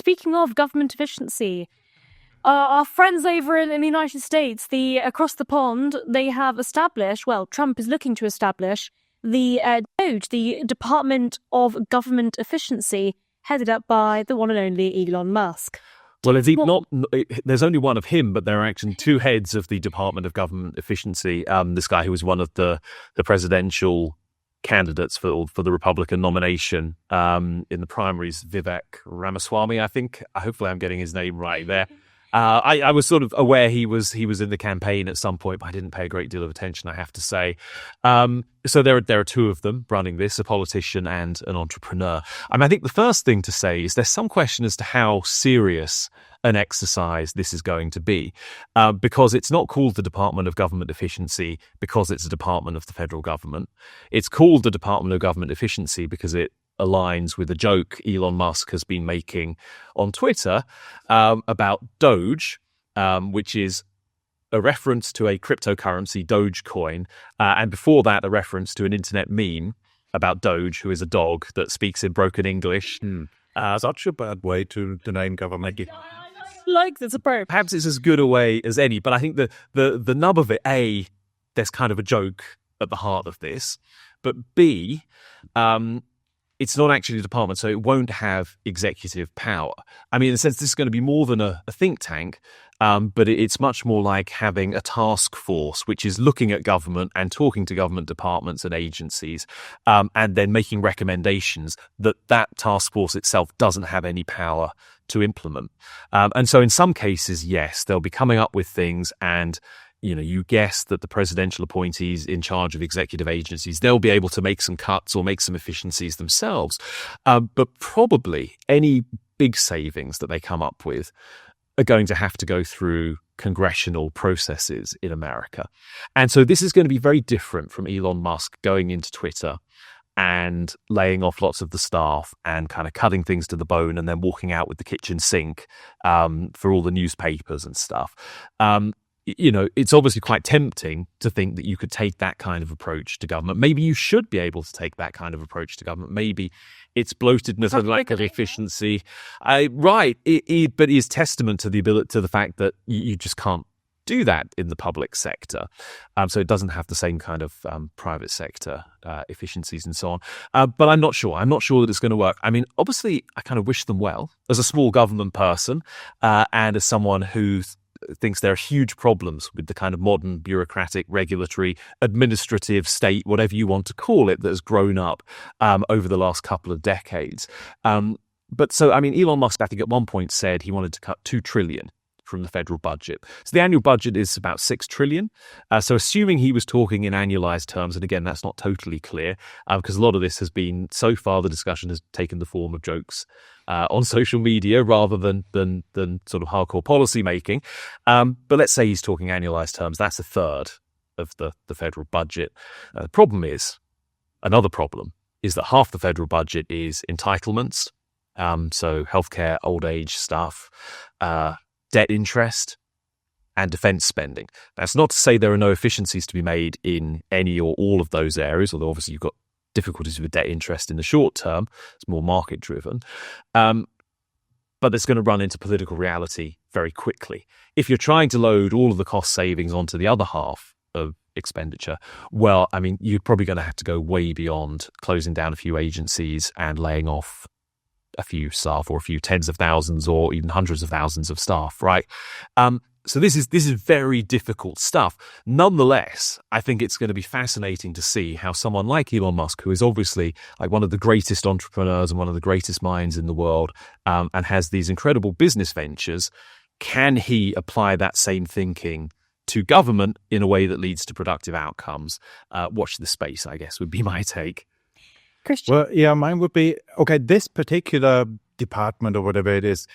speaking of government efficiency, our friends over in the United States, across the pond, they have established, well, Trump is looking to establish the DOGE, the Department of Government Efficiency, headed up by the one and only Elon Musk. Well, there's only one of him, but there are actually two heads of the Department of Government Efficiency. This guy who was one of the presidential candidates for the Republican nomination in the primaries, Vivek Ramaswamy, I think. Hopefully I'm getting his name right there. I was sort of aware he was in the campaign at some point, but I didn't pay a great deal of attention, I have to say. So there are two of them running this, a politician and an entrepreneur. I think the first thing to say is there's some question as to how serious an exercise this is going to be, because it's not called the Department of Government Efficiency because it's a department of the federal government. It's called the Department of Government Efficiency because it aligns with a joke Elon Musk has been making on Twitter about Doge, which is a reference to a cryptocurrency, Dogecoin, and before that, a reference to an internet meme about Doge, who is a dog that speaks in broken English. Such a bad way to name government. Like this approach. Perhaps it's as good a way as any, but I think the nub of it, there's kind of a joke at the heart of this, but B, it's not actually a department, so it won't have executive power. In a sense, this is going to be more than a think tank, but it's much more like having a task force, which is looking at government and talking to government departments and agencies, and then making recommendations that task force itself doesn't have any power to implement. And so in some cases, yes, they'll be coming up with things and you guess that the presidential appointees in charge of executive agencies, they'll be able to make some cuts or make some efficiencies themselves. But probably any big savings that they come up with are going to have to go through congressional processes in America. And so this is going to be very different from Elon Musk going into Twitter and laying off lots of the staff and kind of cutting things to the bone and then walking out with the kitchen sink for all the newspapers and stuff. It's obviously quite tempting to think that you could take that kind of approach to government. Maybe you should be able to take that kind of approach to government. Maybe its bloatedness and lack of efficiency, but is testament to the fact that you just can't do that in the public sector. So it doesn't have the same kind of private sector efficiencies and so on. But I'm not sure. I'm not sure that it's going to work. Obviously, I kind of wish them well as a small government person and as someone who thinks there are huge problems with the kind of modern bureaucratic, regulatory, administrative state, whatever you want to call it, that has grown up over the last couple of decades. Elon Musk, I think at one point said he wanted to cut $2 trillion from the federal budget. So the annual budget is about $6 trillion. So assuming he was talking in annualized terms, and again, that's not totally clear because a lot of this has been, so far the discussion has taken the form of jokes on social media rather than sort of hardcore policy making. But let's say he's talking annualized terms. That's a third of the federal budget. Another problem is that half the federal budget is entitlements. So healthcare, old age stuff, debt interest, and defense spending. That's not to say there are no efficiencies to be made in any or all of those areas, although obviously you've got difficulties with debt interest in the short term. It's more market driven. But it's going to run into political reality very quickly. If you're trying to load all of the cost savings onto the other half of expenditure, you're probably going to have to go way beyond closing down a few agencies and laying off a few staff or a few tens of thousands or even hundreds of thousands of staff, right? So this is very difficult stuff. Nonetheless, I think it's going to be fascinating to see how someone like Elon Musk, who is obviously like one of the greatest entrepreneurs and one of the greatest minds in the world, and has these incredible business ventures, can he apply that same thinking to government in a way that leads to productive outcomes? Watch the space, I guess, would be my take. Christian? Well, yeah, mine would be, okay, this particular department or whatever it is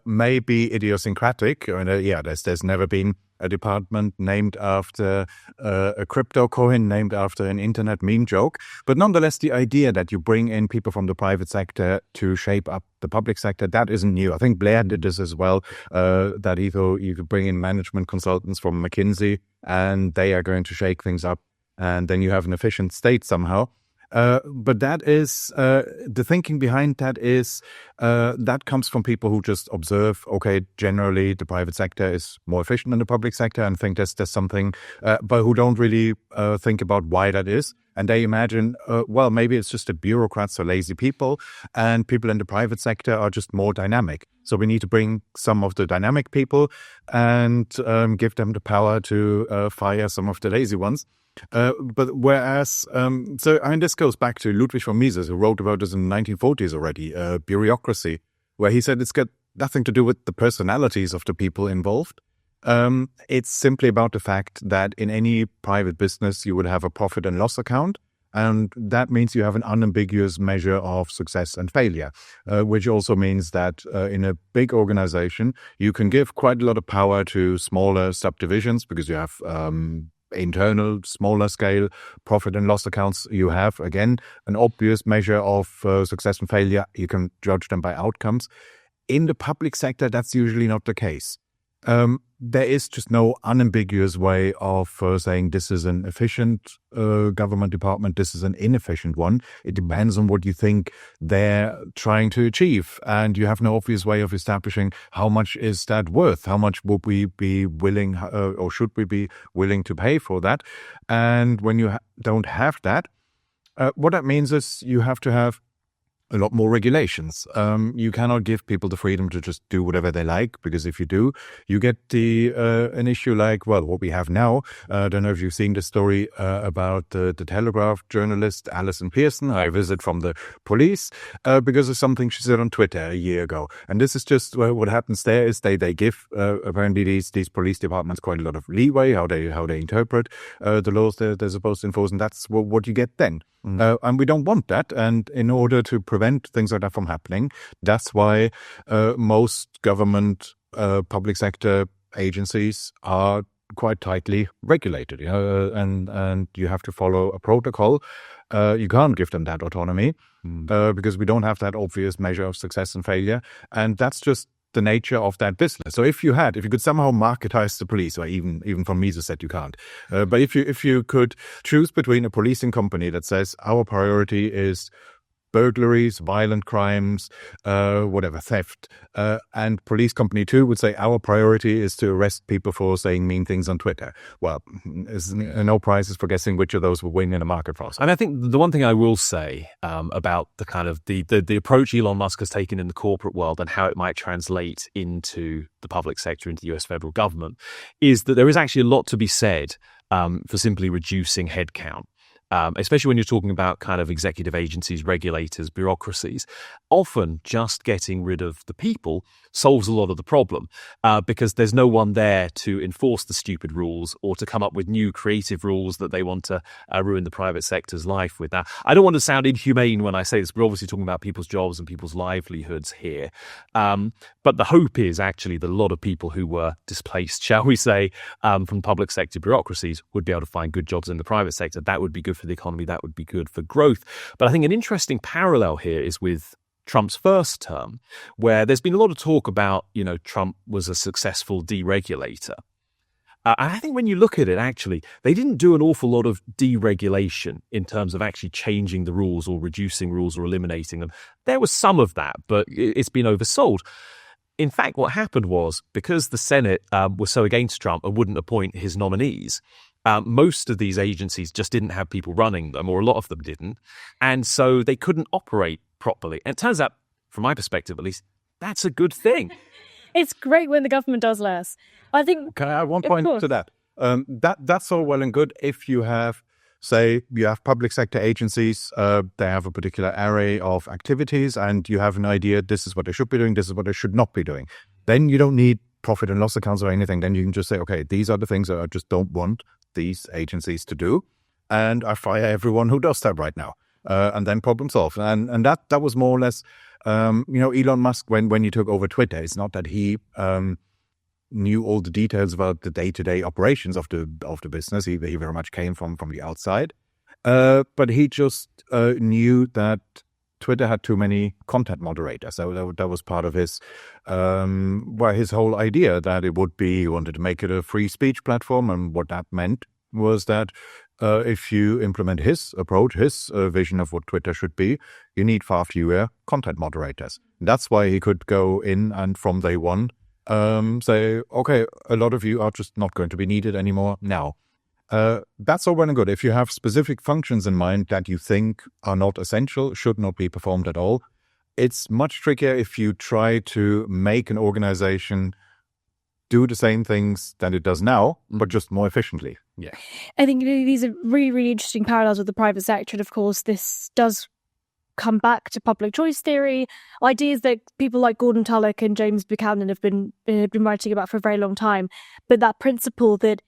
may be idiosyncratic. There's never been a department named after a crypto coin, named after an internet meme joke. But nonetheless, the idea that you bring in people from the private sector to shape up the public sector, that isn't new. I think Blair did this as well, that either you could bring in management consultants from McKinsey and they are going to shake things up and then you have an efficient state somehow. But that is the thinking behind that is that comes from people who just observe, okay, generally the private sector is more efficient than the public sector and think there's something, but who don't really think about why that is. And they imagine, well, maybe it's just the bureaucrats or lazy people, and people in the private sector are just more dynamic. So we need to bring some of the dynamic people and give them the power to fire some of the lazy ones. But whereas, this goes back to Ludwig von Mises, who wrote about this in the 1940s already, Bureaucracy, where he said it's got nothing to do with the personalities of the people involved. It's simply about the fact that in any private business, you would have a profit and loss account. And that means you have an unambiguous measure of success and failure, which also means that in a big organization, you can give quite a lot of power to smaller subdivisions because you have internal, smaller scale profit and loss accounts. You have, again, an obvious measure of success and failure. You can judge them by outcomes. In the public sector, that's usually not the case. There is just no unambiguous way of saying this is an efficient government department, this is an inefficient one. It depends on what you think they're trying to achieve. And you have no obvious way of establishing how much is that worth, how much would we be willing or should we be willing to pay for that. And when you don't have that, what that means is you have to have a lot more regulations. You cannot give people the freedom to just do whatever they like, because if you do, you get an issue like, well, what we have now. I don't know if you've seen the story about the Telegraph journalist Alison Pearson. I visit from the police because of something she said on Twitter a year ago. And this is just what happens there is they give apparently these police departments quite a lot of leeway how they interpret the laws they're supposed to enforce, and that's what you get then. And we don't want that. And in order to prevent things like that from happening, that's why most government public sector agencies are quite tightly regulated, and you have to follow a protocol. You can't give them that autonomy because we don't have that obvious measure of success and failure. And that's just the nature of that business. So if you could somehow marketize the police, or even from Mises said you can't, but if you could choose between a policing company that says our priority is burglaries, violent crimes, theft, and police company 2 would say our priority is to arrest people for saying mean things on Twitter. Well, there's no prizes for guessing which of those will win in a market process. And I think the one thing I will say about the kind of the approach Elon Musk has taken in the corporate world and how it might translate into the public sector, into the US federal government, is that there is actually a lot to be said for simply reducing headcount. Especially when you're talking about kind of executive agencies, regulators, bureaucracies. Often just getting rid of the people solves a lot of the problem because there's no one there to enforce the stupid rules or to come up with new creative rules that they want to ruin the private sector's life with. Now, I don't want to sound inhumane when I say this. We're obviously talking about people's jobs and people's livelihoods here. But the hope is actually that a lot of people who were displaced, shall we say, from public sector bureaucracies would be able to find good jobs in the private sector. That would be good for the economy. That would be good for growth. But I think an interesting parallel here is with Trump's first term, where there's been a lot of talk about, Trump was a successful deregulator. And I think when you look at it, actually, they didn't do an awful lot of deregulation in terms of actually changing the rules or reducing rules or eliminating them. There was some of that, but it's been oversold. In fact, what happened was because the Senate was so against Trump and wouldn't appoint his nominees, most of these agencies just didn't have people running them, or a lot of them didn't. And so they couldn't operate properly. And it turns out, from my perspective at least, that's a good thing. It's great when the government does less. I think. Can I add one point to that? That's all well and good if you have, say, you have public sector agencies, they have a particular array of activities, and you have an idea, this is what they should be doing, this is what they should not be doing. Then you don't need profit and loss accounts or anything. Then you can just say, okay, these are the things that I just don't want these agencies to do, and I fire everyone who does that right now. And then problem solved. And that was more or less, Elon Musk, when he took over Twitter, it's not that he knew all the details about the day-to-day operations of the business. He very much came from the outside. But he just knew that Twitter had too many content moderators. So that was part of his whole idea, that he wanted to make it a free speech platform. And what that meant was that if you implement his approach, his vision of what Twitter should be, you need far fewer content moderators. That's why he could go in and from day one say, okay, a lot of you are just not going to be needed anymore now. That's all well and good. If you have specific functions in mind that you think are not essential, should not be performed at all, it's much trickier if you try to make an organization do the same things that it does now, but just more efficiently. Yeah. I think these are really, really interesting parallels with the private sector. And of course, this does come back to public choice theory, ideas that people like Gordon Tullock and James Buchanan have been writing about for a very long time. But that principle that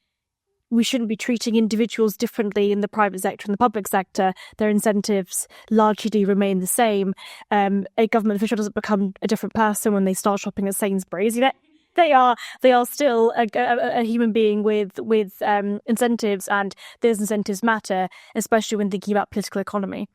we shouldn't be treating individuals differently in the private sector and the public sector. Their incentives largely do remain the same. A government official doesn't become a different person when they start shopping at Sainsbury's. You know, they are still a human being with incentives, and those incentives matter, especially when thinking about political economy.